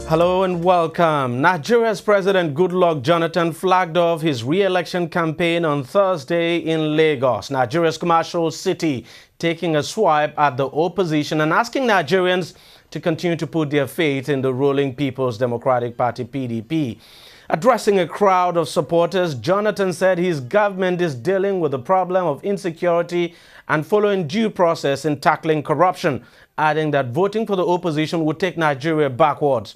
Hello and welcome. Nigeria's President Goodluck Jonathan flagged off his re-election campaign on Thursday in Lagos, Nigeria's commercial city, taking a swipe at the opposition and asking Nigerians to continue to put their faith in the ruling People's Democratic Party (PDP). Addressing a crowd of supporters, Jonathan said his government is dealing with the problem of insecurity and following due process in tackling corruption, adding that voting for the opposition would take Nigeria backwards.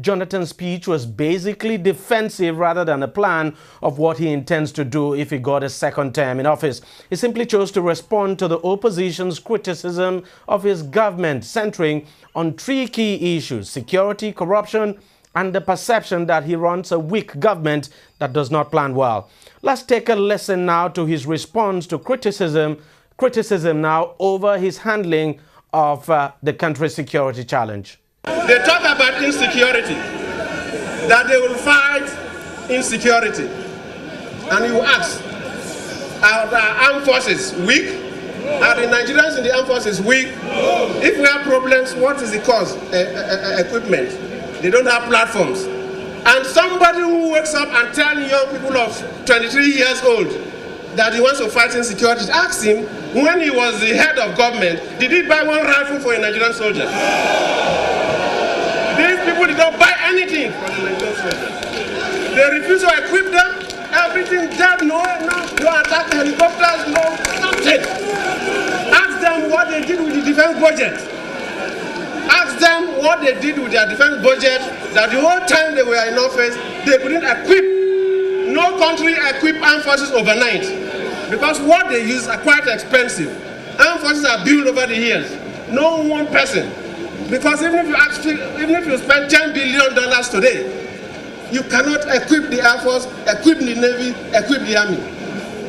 Jonathan's speech was basically defensive rather than a plan of what he intends to do if he got a second term in office. He simply chose to respond to the opposition's criticism of his government, centering on three key issues: security, corruption, and the perception that he runs a weak government that does not plan well. Let's take a listen now to his response to criticism now over his handling of the country's security challenge. They talk about insecurity, that they will fight insecurity. And you ask, are the armed forces weak? Are the Nigerians in the armed forces weak? If we have problems, what is the cause? Equipment. They don't have platforms. And somebody who wakes up and tells young people of 23 years old that he wants to fight insecurity, ask him, when he was the head of government, did he buy one rifle for a Nigerian soldier? These people did not buy anything for the Nigerian soldiers. They refuse to equip them. Everything dead, no attack helicopters, no nothing. Ask them what they did with the defense budget. Ask them what they did with their defense budget, that the whole time they were in office, they couldn't equip. No country equip armed forces overnight, because what they use are quite expensive. Armed forces are built over the years. No one person. Because even if you spend $10 billion today, you cannot equip the Air Force, equip the Navy, equip the Army.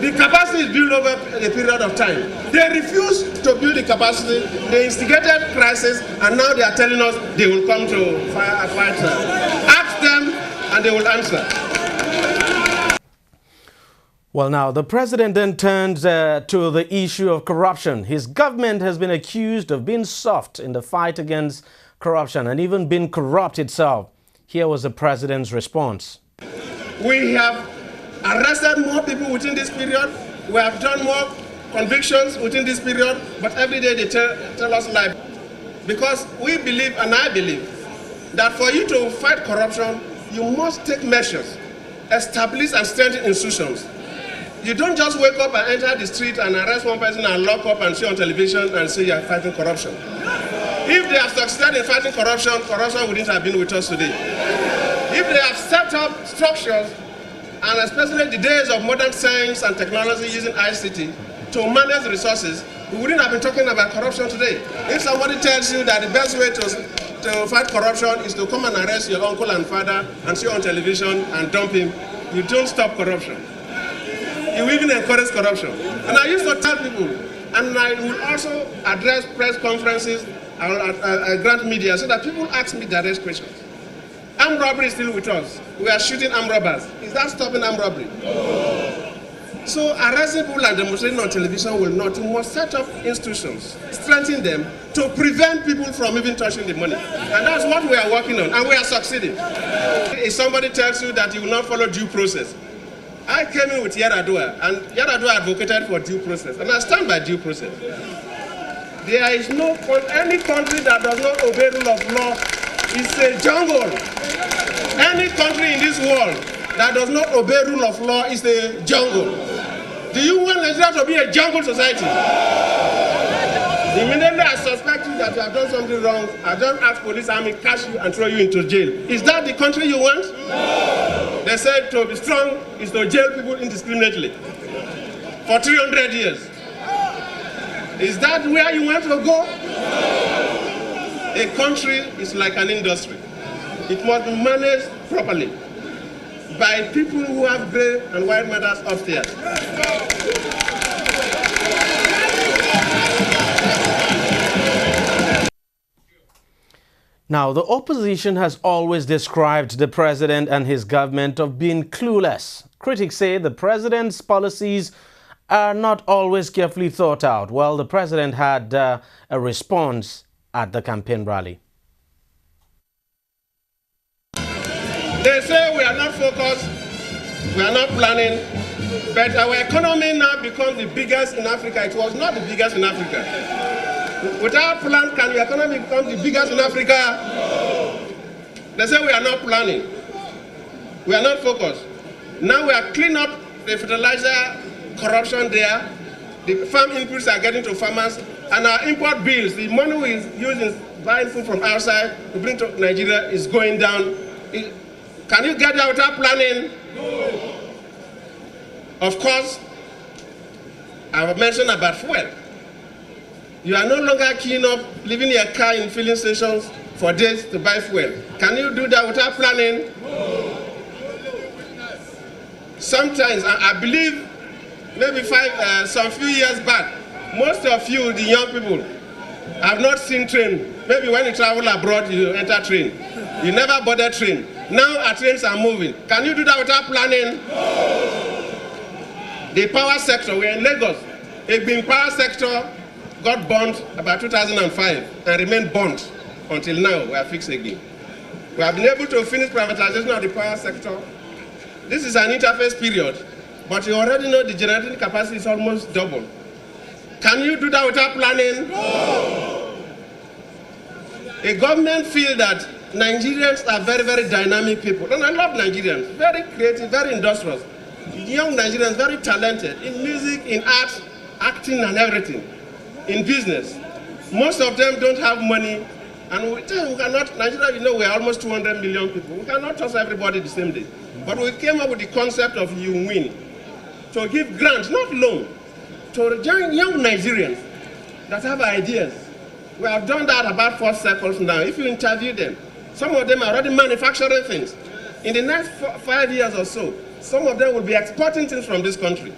The capacity is built over a period of time. They refuse to build the capacity. They instigated crisis, and now they are telling us they will come to fight. Ask them, and they will answer. Well, now, the president then turns to the issue of corruption. His government has been accused of being soft in the fight against corruption and even being corrupt itself. Here was the president's response. We have arrested more people within this period. We have done more convictions within this period, but every day they tell us lies. Because we believe, and I believe, that for you to fight corruption, you must take measures, establish and strengthen institutions. You don't just wake up and enter the street and arrest one person and lock up and see on television and say you are fighting corruption. If they have succeeded in fighting corruption, corruption wouldn't have been with us today. If they have set up structures, and especially the days of modern science and technology using ICT to manage resources, we wouldn't have been talking about corruption today. If somebody tells you that the best way to fight corruption is to come and arrest your uncle and father and see on television and dump him, you don't stop corruption. You even encourage corruption. And I used to tell people, and I will also address press conferences, I grant media, so that people ask me direct questions. Armed robbery is still with us. We are shooting armed robbers. Is that stopping armed robbery? So arresting people and demonstrating on television will not. You must set up institutions, strengthen them to prevent people from even touching the money. And that's what we are working on, and we are succeeding. If somebody tells you that you will not follow due process, I came in with Yaradua, and Yaradua advocated for due process, and I stand by due process. There is no any country that does not obey rule of law is a jungle. Any country in this world that does not obey rule of law is a jungle. Do you want Nigeria to be a jungle society? Immediately I suspect you that you have done something wrong, I don't ask police, army, catch you and throw you into jail. Is that the country you want? No. They said to be strong is to jail people indiscriminately for 300 years. Is that where you want to go? No. A country is like an industry. It must be managed properly by people who have gray and white matters upstairs. Now, the opposition has always described the president and his government of being clueless. Critics say the president's policies are not always carefully thought out. Well, the president had a response at the campaign rally. They say we are not focused, we are not planning, but our economy now becomes the biggest in Africa. It was not the biggest in Africa. Without plan, can your economy become the biggest in Africa? They say we are not planning. We are not focused. Now we are cleaning up the fertilizer corruption there. The farm inputs are getting to farmers, and our import bills, the money we use in buying food from outside to bring to Nigeria is going down. Can you get there without planning? No. Of course, I have mentioned about fuel. You are no longer keen of leaving your car in filling stations for days to buy fuel. Can you do that without planning? No. Sometimes, I believe, maybe some few years back, most of you, the young people, have not seen train. Maybe when you travel abroad, you enter train. You never bother train. Now our trains are moving. Can you do that without planning? No. The power sector, we're in Lagos. The power sector got burnt about 2005 and remained burnt until now. We are fixed again. We have been able to finish privatization of the power sector. This is an interface period, but you already know the generating capacity is almost double. Can you do that without planning? No. The government feels that Nigerians are very, very dynamic people. And I love Nigerians, very creative, very industrious. Young Nigerians, very talented in music, in art, acting and everything, in business. Most of them don't have money, and we cannot, Nigeria, you know, we are almost 200 million people. We cannot trust everybody the same day. But we came up with the concept of you win, to give grants, not loan, to young Nigerians that have ideas. We have done that about 4 circles now. If you interview them, some of them are already manufacturing things. In the next 5 years or so, some of them will be exporting things from this country.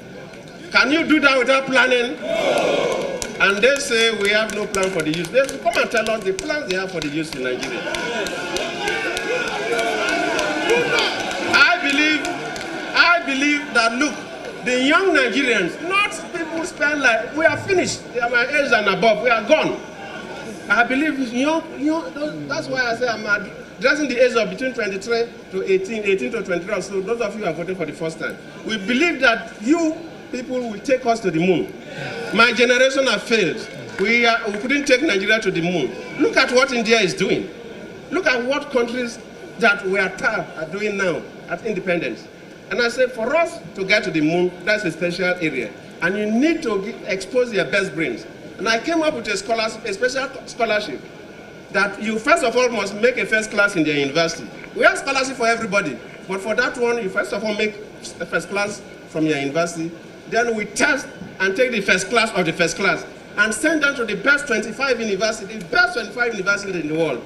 Can you do that without planning? No. And they say we have no plan for the youth. They come and tell us the plans they have for the youth in Nigeria. I believe that, look, the young Nigerians, not people spend like, we are finished. They are my age and above, we are gone. I believe young, that's why I say I'm addressing the age of between 23 to 18 to 23 or so, those of you who are voting for the first time. We believe that you people will take us to the moon. My generation have failed. We couldn't take Nigeria to the moon. Look at what India is doing. Look at what countries that we are doing now at independence. And I say for us to get to the moon, that's a special area. And you need to expose your best brains. And I came up with a special scholarship that you first of all must make a first class in the university. We have scholarship for everybody, but for that one, you first of all make a first class from your university. Then we test and take the first class of the first class and send them to the best 25 universities, the best 25 universities in the world.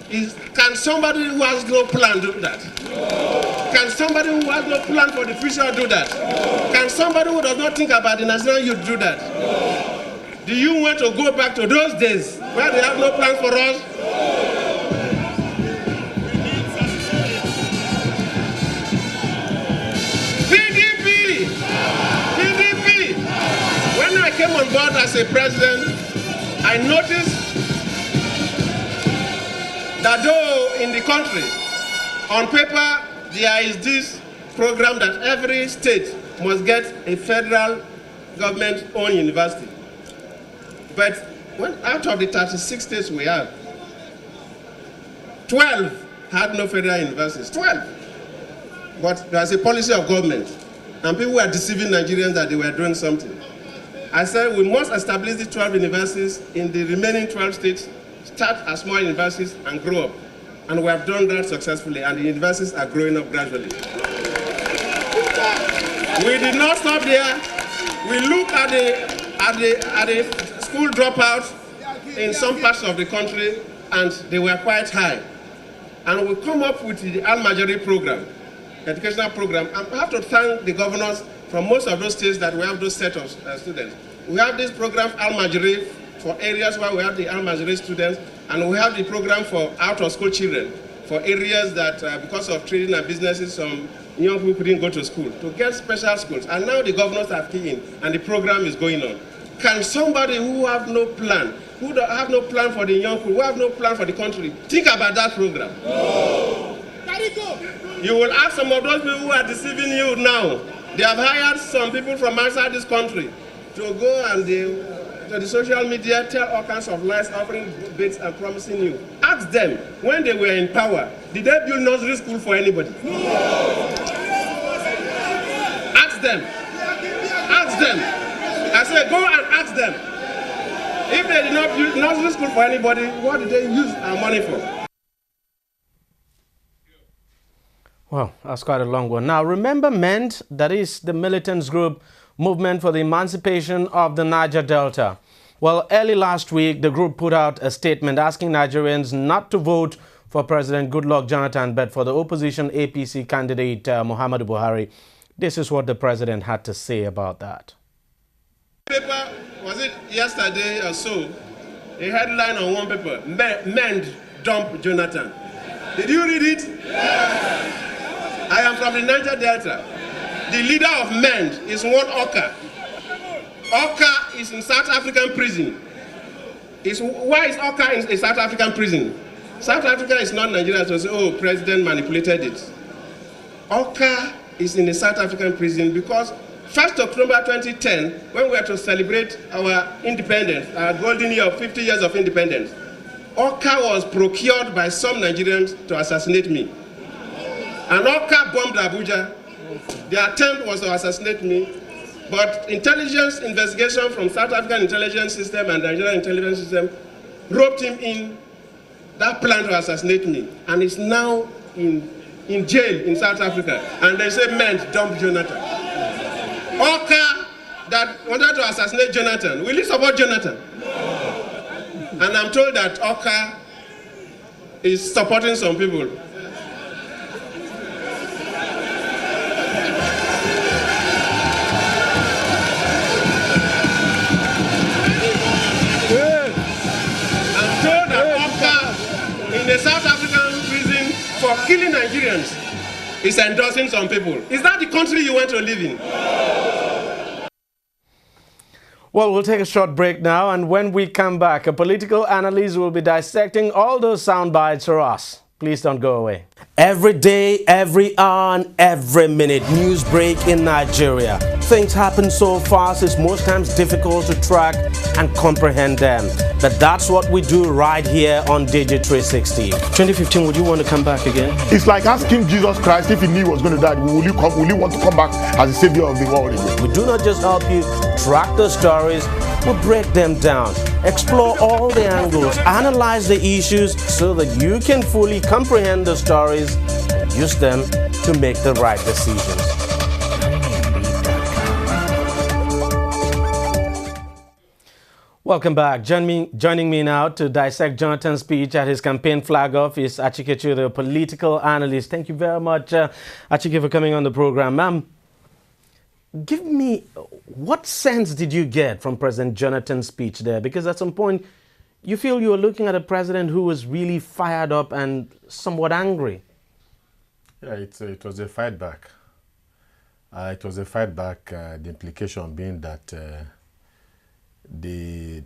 Can somebody who has no plan do that? No. Can somebody who has no plan for the future do that? No. Can somebody who does not think about the national youth do that? No. Do you want to go back to those days where they have no plan for us? PDP! PDP! When I came on board as a president, I noticed that though in the country, on paper, there is this program that every state must get a federal government-owned university. But out of the 36 states we have, 12 had no federal universities, 12. But there's a policy of government, and people were deceiving Nigerians that they were doing something. I said we must establish the 12 universities in the remaining 12 states, start as small universities and grow up. And we have done that successfully, and the universities are growing up gradually. We did not stop there. We looked at the school dropouts in some parts of the country, and they were quite high. And we come up with the Al-Majari program, educational program. And I have to thank the governors from most of those states that we have those set of students. We have this program Al-Majari for areas where we have the Al-Majari students, and we have the program for out-of-school children, for areas that because of trading and businesses, some young people couldn't go to school, to get special schools. And now the governors are key in, and the program is going on. Can somebody who have no plan, who have no plan for the young people, who have no plan for the country, think about that program? No. You will ask some of those people who are deceiving you now. They have hired some people from outside this country to go and to the social media, tell all kinds of lies, offering bits and promising you. Ask them, when they were in power, did they build nursery school for anybody? No. Ask them. Ask them. I said, go and ask them. If they did not build nursery school for anybody, what did they use our money for? Well, that's quite a long one. Now, remember MEND, that is the militants group, Movement for the Emancipation of the Niger Delta. Well, early last week, the group put out a statement asking Nigerians not to vote for President Goodluck Jonathan, but for the opposition APC candidate Muhammadu Buhari. This is what the president had to say about that. Paper, was it yesterday or so, a headline on one paper, MEND dump Jonathan. Did you read it? Yeah. I am from the Niger Delta. The leader of MEND is one Oka. Oka is in South African prison. Why is Oka in a South African prison? South Africa is not Nigeria, so say, oh, president manipulated it. Oka is in a South African prison because 1st October 2010, when we were to celebrate our independence, our golden year of 50 years of independence, Oka was procured by some Nigerians to assassinate me. And Oka bombed Abuja. The attempt was to assassinate me, but intelligence investigation from South African intelligence system and Nigerian intelligence system roped him in that plan to assassinate me, and is now in jail in South Africa. And they say MEND dump Jonathan. Oka that wanted to assassinate Jonathan, will you support Jonathan? No. And I'm told that Oka is supporting some people. The South African prison for killing Nigerians is endorsing some people. Is that the country you want to live in? Well, we'll take a short break now, and when we come back, a political analyst will be dissecting all those sound bites for us. Please don't go away. Every day, every hour, and every minute, news break in Nigeria. Things happen so fast, it's most times difficult to track and comprehend them. But that's what we do right here on DEJI360. 2015, would you want to come back again? It's like asking Jesus Christ if he knew he was going to die, will you want to come back as the savior of the world again? We do not just help you track the stories, we break them down, explore all the angles, analyze the issues so that you can fully comprehend the stories and use them to make the right decisions. Welcome back. Joining me now to dissect Jonathan's speech at his campaign flag off is Achike, the political analyst. Thank you very much, Achike, for coming on the program. Give me, what sense did you get from President Jonathan's speech there? Because at some point, you feel you were looking at a president who was really fired up and somewhat angry. Yeah, it was a fight back. It was a fight back, the implication being that there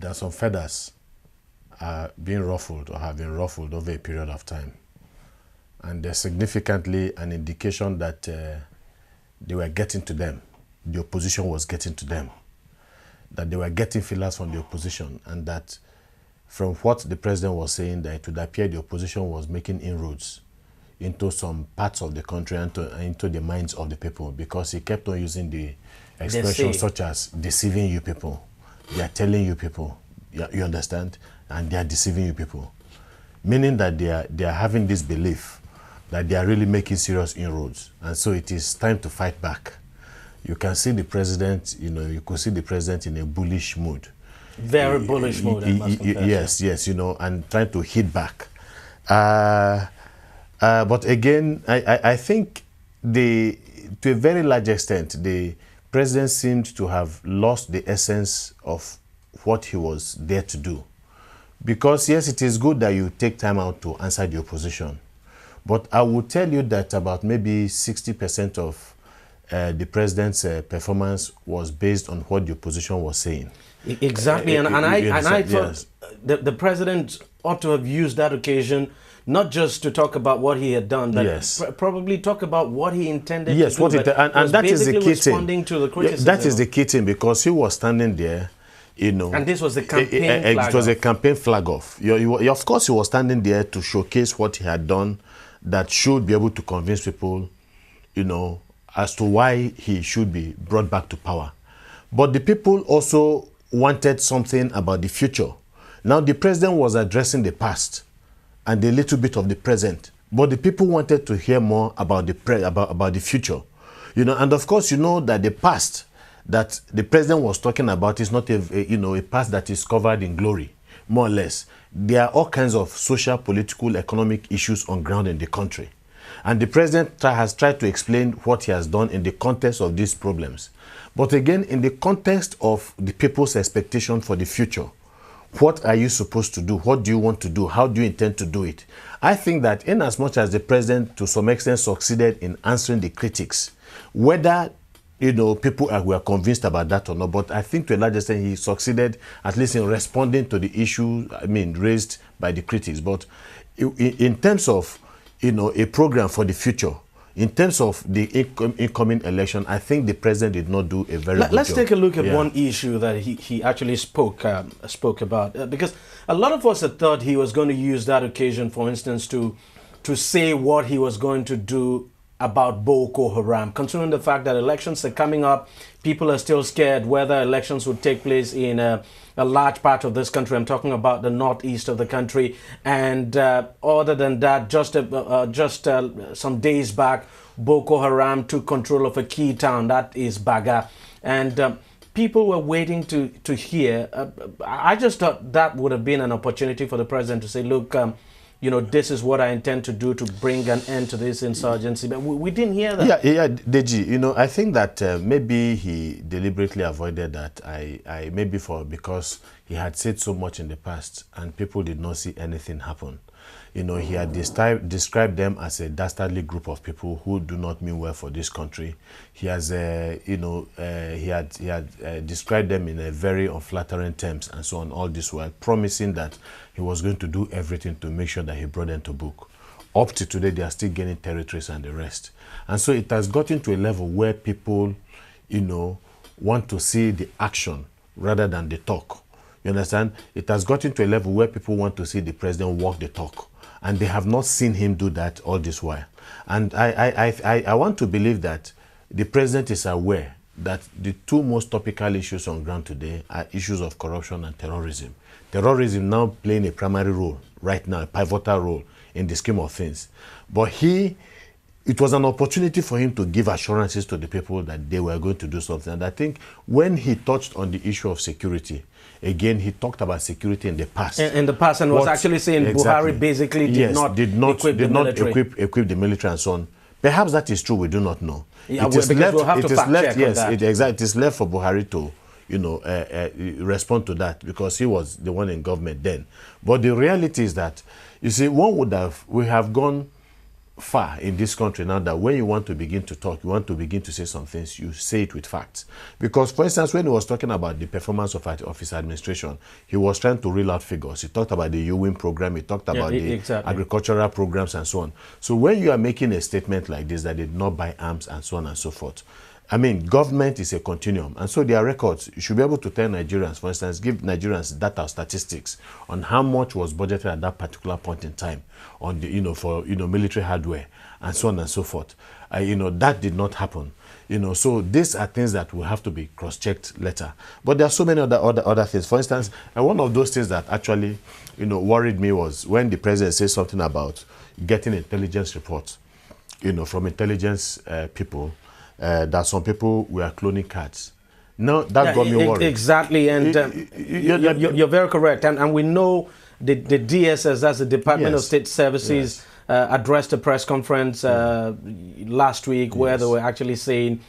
are some feathers are being ruffled or have been ruffled over a period of time. And there's significantly an indication that they were getting to them. The opposition was getting to them. That they were getting feelers from the opposition, and that from what the president was saying, that it would appear the opposition was making inroads into some parts of the country and into the minds of the people, because he kept on using the expressions such as deceiving you people. They are telling you people, you understand, and they are deceiving you people. Meaning that they are having this belief that they are really making serious inroads. And so it is time to fight back. You can see the president, you could see the president in a bullish mood. Very bullish mood, I must confess. Yes, and trying to hit back. But again, I think to a very large extent, the president seemed to have lost the essence of what he was there to do. Because yes, it is good that you take time out to answer the opposition. But I will tell you that about maybe 60% of the president's performance was based on what the opposition was saying. Exactly, and I thought, the president ought to have used that occasion not just to talk about what he had done, but yes. Probably talk about what he intended yes, to do. And that is the key thing. Responding to the criticism. That is the key thing, because he was standing there, you know. And this was the campaign flag. It was a campaign flag off. Of course, he was standing there to showcase what he had done that should be able to convince people, you know, as to why he should be brought back to power. But the people also wanted something about the future. Now, the president was addressing the past and a little bit of the present, but the people wanted to hear more about the future, you know. And of course, you know that the past that the president was talking about is not a past that is covered in glory, more or less. There are all kinds of social, political, economic issues on ground in the country, and the president has tried to explain what he has done in the context of these problems. But again, in the context of the people's expectation for the future, what are you supposed to do? What do you want to do? How do you intend to do it? I think that in as much as the president to some extent succeeded in answering the critics, whether, you know, people were convinced about that or not, but I think to a large extent he succeeded at least in responding to the issue, raised by the critics. But in terms of, you know, a program for the future, in terms of the incoming election, I think the president did not do a very good job. Let's take a look at one issue that he actually spoke about, because a lot of us had thought he was going to use that occasion, for instance, to say what he was going to do about Boko Haram, considering the fact that elections are coming up. People are still scared whether elections would take place in a large part of this country. I'm talking about the northeast of the country. And other than that, just some days back, Boko Haram took control of a key town, that is Baga. And people were waiting to hear. I just thought that would have been an opportunity for the president to say, look, you know, this is what I intend to do to bring an end to this insurgency. But we didn't hear that. Yeah, Deji, you know, I think that maybe he deliberately avoided that. Because he had said so much in the past and people did not see anything happen. You know, he had described them as a dastardly group of people who do not mean well for this country. He has, he had described them in a very unflattering terms and so on, all this while promising that he was going to do everything to make sure that he brought them to book. Up to today, they are still gaining territories and the rest. And so it has gotten to a level where people, you know, want to see the action rather than the talk. You understand? It has gotten to a level where people want to see the president walk the talk. And they have not seen him do that all this while. And I want to believe that the president is aware that the two most topical issues on ground today are issues of corruption and terrorism. Terrorism now playing a primary role right now, a pivotal role in the scheme of things. But it was an opportunity for him to give assurances to the people that they were going to do something. And I think when he touched on the issue of security, again, he talked about security in the past. In the past, and was actually saying exactly. Buhari basically did not equip the military and so on. Perhaps that is true. We do not know. Yeah, it is left. We'll have to fact check on that. It is left for Buhari to, you know, respond to that because he was the one in government then. But the reality is that, you see, we have gone far in this country now that when you want to begin to talk, you want to begin to say some things, you say it with facts. Because, for instance, when he was talking about the performance of his administration, he was trying to reel out figures. He talked about the UWIN program, he talked about the agricultural programs and so on. So when you are making a statement like this, that they did not buy arms and so on and so forth, I mean, government is a continuum, and so there are records. You should be able to tell Nigerians, for instance, give Nigerians data statistics on how much was budgeted at that particular point in time on the, for military hardware and so on and so forth. That did not happen. So these are things that will have to be cross-checked later. But there are so many other things. For instance, and one of those things that actually, worried me was when the president said something about getting intelligence reports, from intelligence people. That some people were cloning cats. No, that got me worried. Exactly, and you're very correct. And we know the DSS, that's the Department of State Services, addressed a press conference last week where they were actually saying,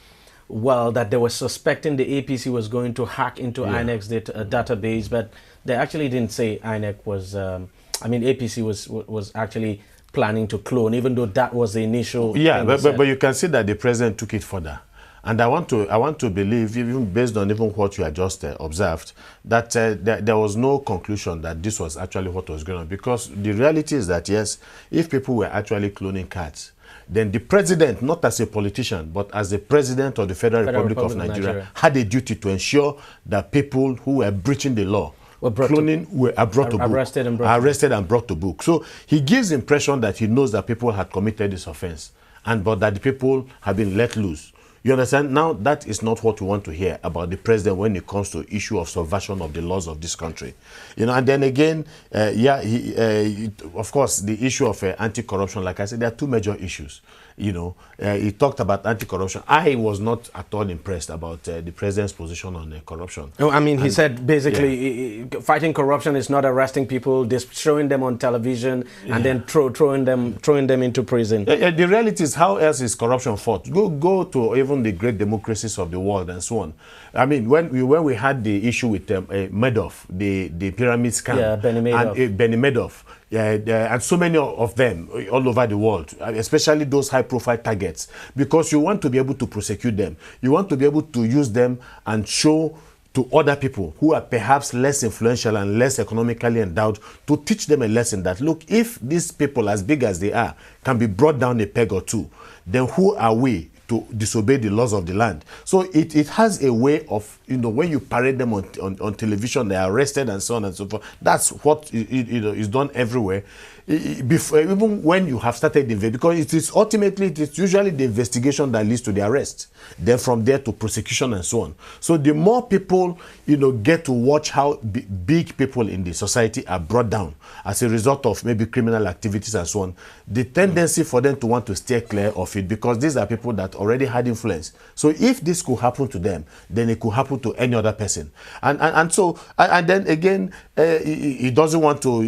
well, that they were suspecting the APC was going to hack into INEC's database, but they actually didn't say INEC was, APC was actually planning to clone, even though that was the initial but you can see that the president took it further And I want to believe, even based on even what you had just observed, that there was no conclusion that this was actually what was going on. Because the reality is that, yes, if people were actually cloning cats, then the president, not as a politician, but as the president of the Federal Republic of Nigeria, had a duty to ensure that people who were breaching the law, cloning, were arrested and brought to book. So he gives the impression that he knows that people had committed this offense, but that the people have been let loose. You understand? Now, that is not what we want to hear about the president when it comes to issue of subversion of the laws of this country. You know, and then again, of course, the issue of anti-corruption, like I said, there are two major issues. You know, he talked about anti-corruption. I was not at all impressed about the president's position on corruption. No, I mean, he said basically fighting corruption is not arresting people, just showing them on television and then throwing them into prison. The reality is, how else is corruption fought? Go to even the great democracies of the world and so on. I mean, when we had the issue with Madoff, the pyramid scam, Benny Madoff. And so many of them all over the world, especially those high-profile targets, because you want to be able to prosecute them. You want to be able to use them and show to other people who are perhaps less influential and less economically endowed, to teach them a lesson that, look, if these people, as big as they are, can be brought down a peg or two, then who are we to disobey the laws of the land? So it has a way of, you know, when you parade them on television, they are arrested and so on and so forth. That's what is done everywhere. Before, even when you have started the investigation, because it is usually the investigation that leads to the arrest. Then from there to prosecution and so on. So the more people, you know, get to watch how big people in the society are brought down as a result of maybe criminal activities and so on, the tendency for them to want to steer clear of it, because these are people that already had influence. So if this could happen to them, then it could happen to any other person. And then again, he doesn't want to.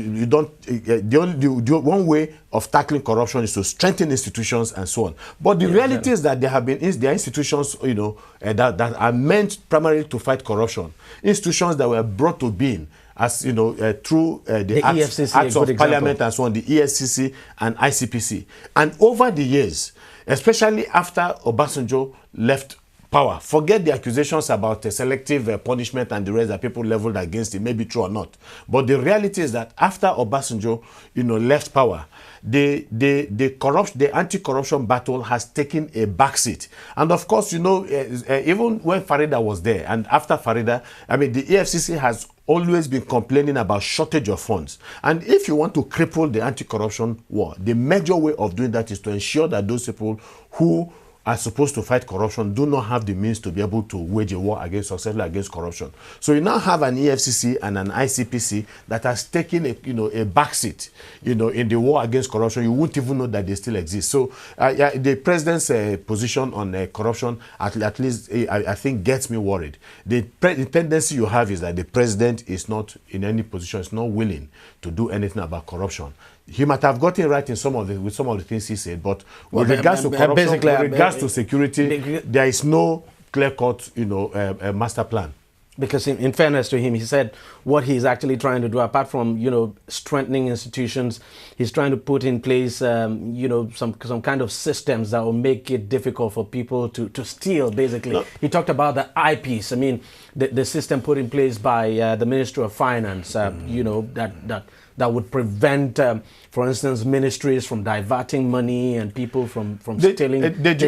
The one way of tackling corruption is to strengthen institutions and so on. But the reality is that there are institutions, you know, that are meant primarily to fight corruption. Institutions that were brought to being, as you know, through the acts of Parliament and so on, the EFCC and ICPC. And over the years, especially after Obasanjo left power, forget the accusations about selective punishment and the rest that people leveled against it, may be true or not. But the reality is that after Obasanjo, you know, left power, the anti-corruption battle has taken a backseat. And of course, you know, even when Farida was there and after Farida, I mean, the EFCC has always been complaining about shortage of funds. And if you want to cripple the anti-corruption war, the major way of doing that is to ensure that those people who are supposed to fight corruption do not have the means to be able to wage a war successfully against corruption. So you now have an EFCC and an ICPC that has taken a backseat, you know, in the war against corruption. You wouldn't even know that they still exist. So the president's position on corruption, at least I think, gets me worried. The tendency you have is that the president is not in any position, is not willing to do anything about corruption. He might have gotten right in some of the things he said, but with regards to corruption, with regards to security, there is no clear-cut, you know, master plan. Because in fairness to him, he said what he's actually trying to do, apart from, you know, strengthening institutions, he's trying to put in place, you know, some kind of systems that will make it difficult for people to steal, basically. No. He talked about the eyepiece. I mean, the system put in place by the Ministry of Finance, you know, that would prevent, for instance, ministries from diverting money and people from stealing.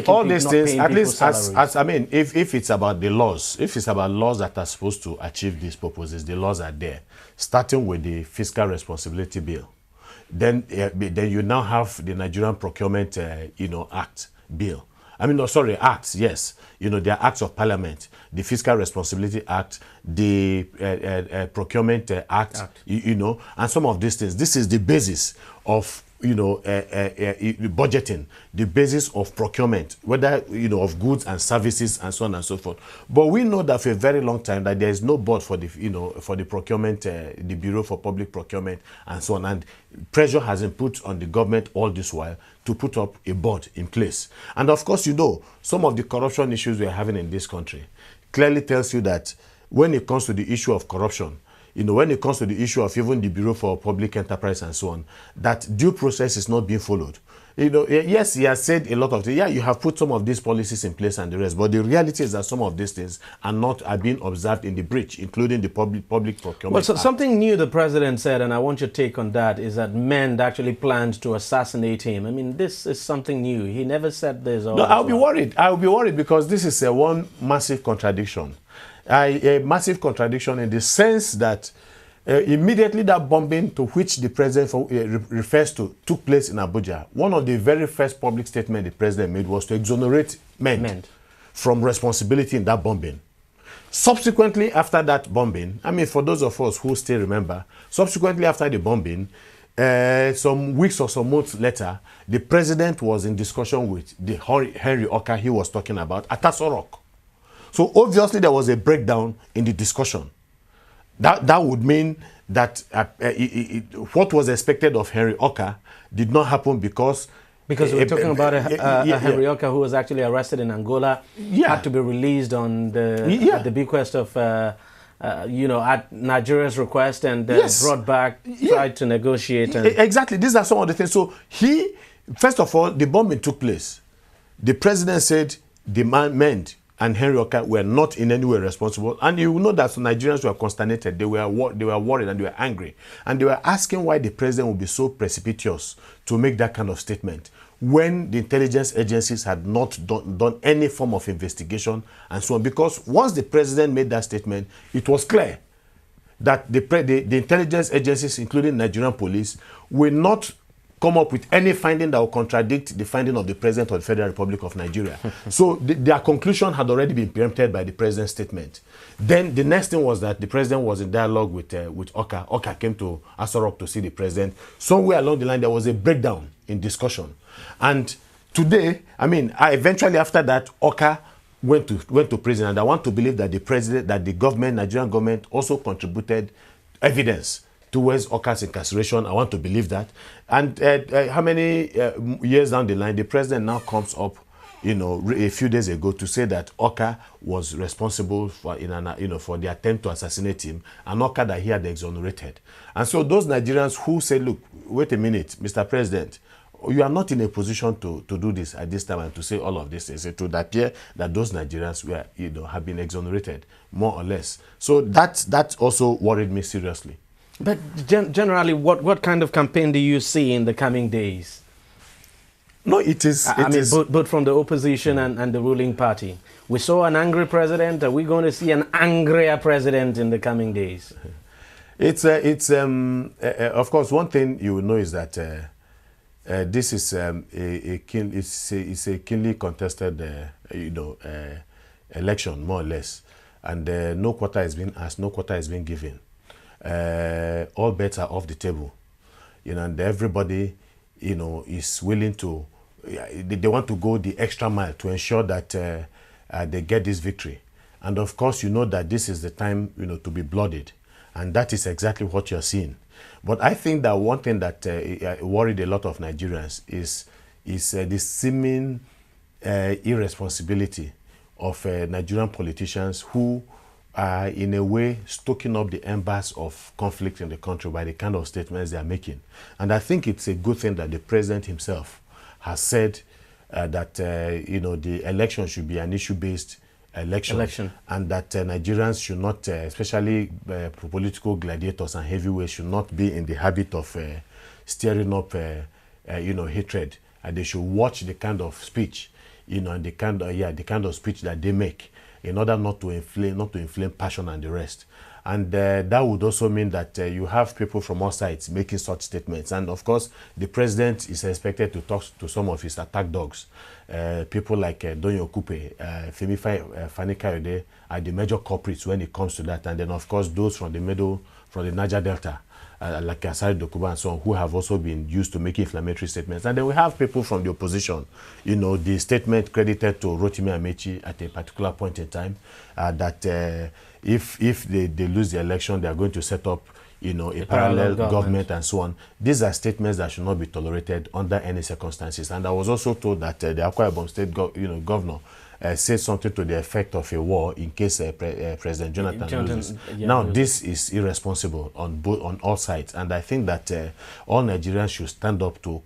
All these things, at least as I mean, if it's about the laws, if it's about laws that are supposed to achieve these purposes, the laws are there. Starting with the Fiscal Responsibility Bill, then you now have the Nigerian Procurement, you know, Act bill. I mean, no, sorry, acts, yes. You know, there are acts of Parliament, the Fiscal Responsibility Act, the Procurement Act, you know, and some of these things. This is the basis of, you know, budgeting, the basis of procurement, whether, you know, of goods and services and so on and so forth. But we know that for a very long time that there is no board for the, you know, for the procurement, the Bureau for Public Procurement and so on. And pressure has been put on the government all this while to put up a board in place. And of course, you know, some of the corruption issues we are having in this country clearly tells you that when it comes to the issue of corruption, you know, when it comes to the issue of even the Bureau for Public Enterprise and so on, that due process is not being followed. yes, he has said a lot of things. Yeah, you have put some of these policies in place and the rest, but the reality is that some of these things are being observed in the breach, including the public procurement. Well, so something new the president said, and I want your take on that, is that men actually planned to assassinate him. I mean, this is something new. He never said this. No, I'll be worried. I'll be worried because this is one massive contradiction. A massive contradiction in the sense that immediately that bombing to which the president refers to took place in Abuja, one of the very first public statements the president made was to exonerate men from responsibility in that bombing. Subsequently, after that bombing, I mean, for those of us who still remember, subsequently after the bombing, some weeks or some months later, the president was in discussion with the Henry Oka he was talking about at Aso Rock. So obviously there was a breakdown in the discussion. That would mean that what was expected of Henry Oka did not happen because we're talking about a Henry Oka who was actually arrested in Angola, had to be released on at the bequest of at Nigeria's request, and brought back, tried to negotiate. And exactly, these are some of the things. So first of all, the bombing took place. The president said the men and Henry Oka were not in any way responsible. And you know that Nigerians were consternated. They were worried and they were angry. And they were asking why the president would be so precipitous to make that kind of statement when the intelligence agencies had not done any form of investigation and so on. Because once the president made that statement, it was clear that the intelligence agencies, including Nigerian police, will not come up with any finding that will contradict the finding of the President of the Federal Republic of Nigeria. So their conclusion had already been preempted by the President's statement. Then the next thing was that the President was in dialogue with Oka. Oka came to Aso Rock to see the President. Somewhere along the line, there was a breakdown in discussion. And today, I mean, eventually after that, Oka went to prison. And I want to believe that the government, Nigerian government, also contributed evidence towards Oka's incarceration. I want to believe that. And how many years down the line, the president now comes up, a few days ago to say that Oka was responsible for the attempt to assassinate him, and Oka that he had exonerated. And so those Nigerians who say, look, wait a minute, Mr. President, you are not in a position to do this at this time and to say all of this. It would appear that those Nigerians were, have been exonerated, more or less. So that also worried me seriously. But generally, what kind of campaign do you see in the coming days? No, it is. I mean, both from the opposition and the ruling party. We saw an angry president. Are we going to see an angrier president in the coming days? Of course, one thing you will know is that this is a keenly contested, election, more or less, and no quota has been asked, no quota has been given. All bets are off the table, and everybody, is willing to, they want to go the extra mile to ensure that they get this victory. And of course, that this is the time, to be blooded, and that is exactly what you're seeing. But I think that one thing that worried a lot of Nigerians is the seeming irresponsibility of Nigerian politicians who are in a way stoking up the embers of conflict in the country by the kind of statements they are making. And I think it's a good thing that the president himself has said that the election should be an issue-based election, and that Nigerians should not, especially political gladiators and heavyweights, should not be in the habit of stirring up hatred. And they should watch the kind of speech, and the kind of speech that they make, in order not to inflame passion and the rest. And that would also mean that you have people from all sides making such statements. And of course, the president is expected to talk to some of his attack dogs. People like Donyo Kupe, Femi Fani Kayode are the major culprits when it comes to that. And then of course, those from the Niger Delta, like Asari Dokuba and so on, who have also been used to make inflammatory statements. And then we have people from the opposition, the statement credited to Rotimi Amechi at a particular point in time, that if they lose the election, they are going to set up a parallel government and so on. These are statements that should not be tolerated under any circumstances. And I was also told that the Akwa Ibom State governor said something to the effect of a war in case President Jonathan loses. Yeah, now, this is irresponsible on all sides, and I think that all Nigerians should stand up to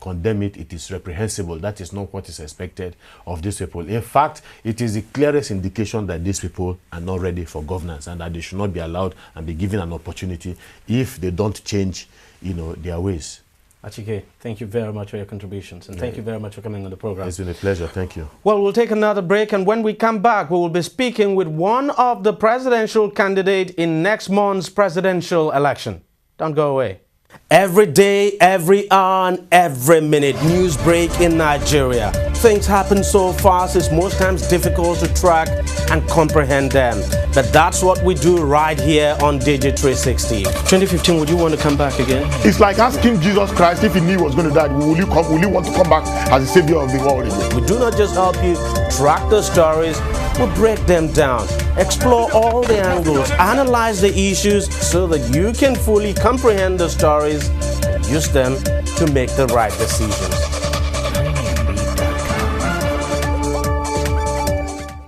condemn it. It is reprehensible. That is not what is expected of these people. In fact, it is the clearest indication that these people are not ready for governance and that they should not be allowed and be given an opportunity if they don't change, their ways. Achike, thank you very much for your contributions, and thank you very much for coming on the program. It's been a pleasure. Thank you. Well, we'll take another break, and when we come back, we will be speaking with one of the presidential candidates in next month's presidential election. Don't go away. Every day, every hour, and every minute, news break in Nigeria. Things happen so fast, it's most times difficult to track and comprehend them. But that's what we do right here on DEJI360. 2015, would you want to come back again? It's like asking Jesus Christ if he knew he was going to die, will you want to come back as the savior of the world again? We do not just help you track the stories, we break them down, explore all the angles, analyze the issues so that you can fully comprehend the stories and use them to make the right decisions.